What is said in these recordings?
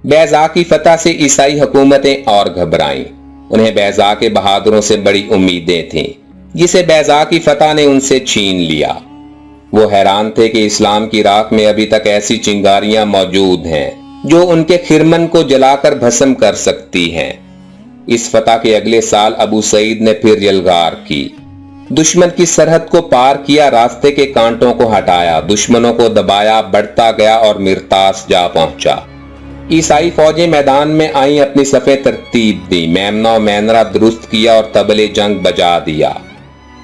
बैज़ा की फतह से ईसाई हुकूमतें और घबराईं। उन्हें बैज़ा के बहादुरों से बड़ी उम्मीदें थीं, जिसे बैज़ा की फतह ने उनसे छीन लिया। वो हैरान थे कि इस्लाम की राख में अभी तक ऐसी चिंगारियां मौजूद हैं जो उनके खिरमन को जलाकर भस्म कर सकती हैं। इस फतह के अगले साल अबू सईद ने फिर यलगार की। दुश्मन की सरहद को पार किया, रास्ते के कांटों को हटाया, दुश्मनों को दबाया, बढ़ता गया और मिरतास जा पहुंचा। ईसाई फौजें मैदान में आईं, अपनी सफ़े तरतीब दी, मेमना मैनरा दुरुस्त किया और तबले जंग बजा दिया।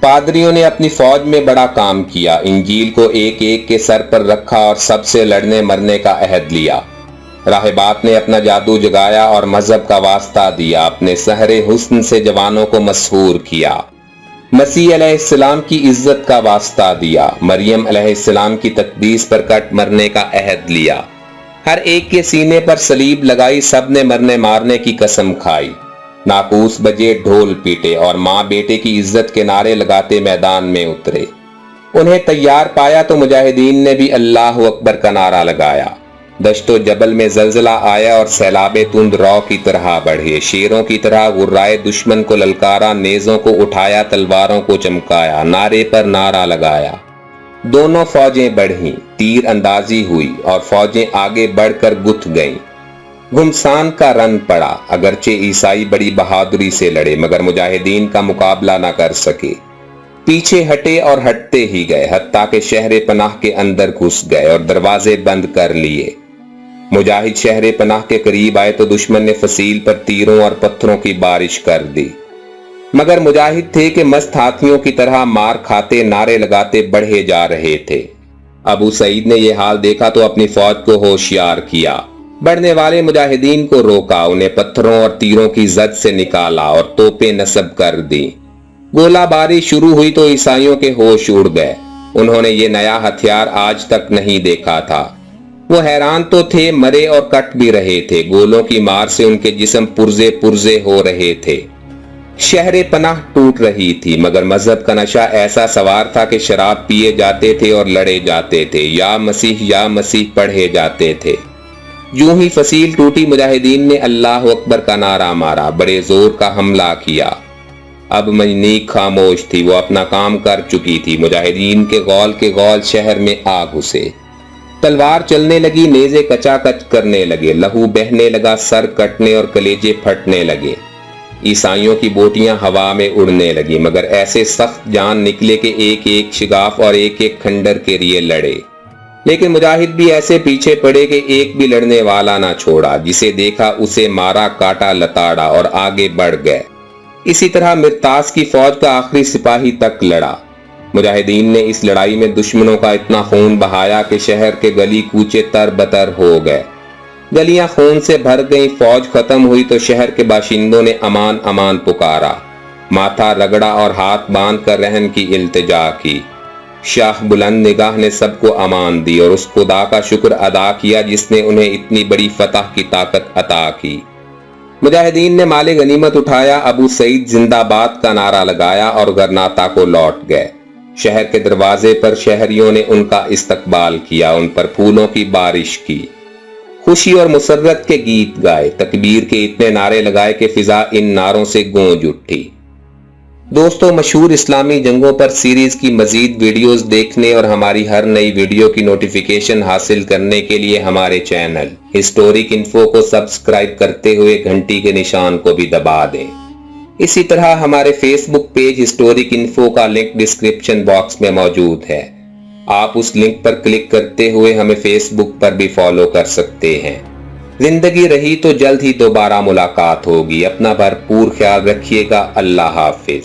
पादरियों ने अपनी फौज में बड़ा काम किया, इंजील को एक एक के सर पर रखा और सबसे लड़ने मरने का अहद लिया। राहिबात ने अपना जादू जगाया और मजहब का वास्ता दिया, अपने सहरे हुस्न से जवानों को मशहूर किया। मसीह अलैहिस्सलाम की इज्जत का वास्ता दिया, मरियम अलैहिस्सलाम की तकदीस पर कट मरने का अहद लिया। हर एक के सीने पर सलीब लगाई, सब ने मरने मारने की कसम खाई। नाकूस बजे, ढोल पीटे और माँ बेटे की इज्जत के नारे लगाते मैदान में उतरे। उन्हें तैयार पाया तो मुजाहिदीन ने भी अल्लाह अकबर का नारा लगाया। दश्तो जबल में जलजला आया और सैलाबे तुंद रौ की तरह बढ़े, शेरों की तरह गुर्राए दुश्मन को ललकारा, नेज़ों को उठाया, तलवारों को चमकाया, नारे पर नारा लगाया। दोनों फौजें बढ़ीं, तीर अंदाजी हुई और फौजें आगे बढ़कर गुथ गईं। घुमसान का रन पड़ा, अगरचे ईसाई बड़ी बहादुरी से लड़े मगर मुजाहिदीन का मुकाबला न कर सके। पीछे हटे और हटते ही गए, हत्ता के शहर पनाह के अंदर घुस गए और दरवाजे बंद कर लिए। मुजाहिद शहर पनाह के करीब आए तो दुश्मन ने फसील पर तीरों और पत्थरों की बारिश कर दी, मगर मुजाहिद थे कि मस्त हाथियों की तरह मार खाते, नारे लगाते बढ़े जा रहे थे। अबू सईद ने यह हाल देखा तो अपनी फौज को होशियार किया, बढ़ने वाले मुजाहिदीन को रोका, उन्हें पत्थरों और तीरों की जद से निकाला और तोपें नस्ब कर दी। गोलाबारी शुरू हुई तो ईसाइयों के होश उड़ गए। उन्होंने ये नया हथियार आज तक नहीं देखा था। वो हैरान तो थे, मरे और कट भी रहे थे। गोलों की मार से उनके जिस्म पुर्जे पुर्जे हो रहे थे। शहर पनाह टूट रही थी, मगर मजहब का नशा ऐसा सवार था कि शराब पिए जाते थे और लड़े जाते थे, या मसीह पढ़े जाते थे। यूं ही फसील टूटी, मुजाहिदीन ने अल्लाह अकबर का नारा मारा, बड़े जोर का हमला किया। अब मंजनीक खामोश थी, वो अपना काम कर चुकी थी। मुजाहिदीन के गौल शहर में आ घुसे। तलवार चलने लगी, नेज़े कचाकच करने लगे, लहू बहने लगा, सर कटने और कलेजे फटने लगे। ईसाइयों की बोटियां हवा में उड़ने लगी, मगर ऐसे सख्त जान निकले कि एक एक शिगाफ और एक एक खंडर के लिए लड़े। लेकिन मुजाहिद भी ऐसे पीछे पड़े कि एक भी लड़ने वाला ना छोड़ा। जिसे देखा उसे मारा, काटा, लताड़ा और आगे बढ़ गए। इसी तरह मिरतास की फौज का आखिरी सिपाही तक लड़ा। मुजाहिदीन ने इस लड़ाई में दुश्मनों का इतना खून बहाया कि शहर के गली कूचे तरबतर हो गए। गलियां खून से भर गईं। फौज खत्म हुई तो शहर के बाशिंदों ने अमान अमान पुकारा, माथा रगड़ा और हाथ बांध कर रहम की इल्तिजा की। शाह बुलंद निगाह ने सबको अमान दी और उस खुदा का शुक्र अदा किया जिसने उन्हें इतनी बड़ी फतह की ताकत अता की। मुजाहिदीन ने माले गनीमत उठाया, अबू सईद जिंदाबाद का नारा लगाया और गरनाता को लौट गए। शहर के दरवाजे पर शहरियों ने उनका इस्तकबाल किया, उन पर फूलों की बारिश की, खुशी और मुसर्रत के गीत गाए, तकबीर के इतने नारे लगाए कि फिजा इन नारों से गूंज उठी। दोस्तों, मशहूर इस्लामी जंगों पर सीरीज की मजीद वीडियोस देखने और हमारी हर नई वीडियो की नोटिफिकेशन हासिल करने के लिए हमारे चैनल हिस्टोरिक इन्फो को सब्सक्राइब करते हुए घंटी के निशान को भी दबा दें। इसी तरह हमारे फेसबुक पेज हिस्टोरिक इन्फो का लिंक डिस्क्रिप्शन बॉक्स में मौजूद है। आप उस लिंक पर क्लिक करते हुए हमें फेसबुक पर भी फॉलो कर सकते हैं। जिंदगी रही तो जल्द ही दोबारा मुलाकात होगी। अपना भरपूर ख्याल रखिएगा। अल्लाह हाफिज।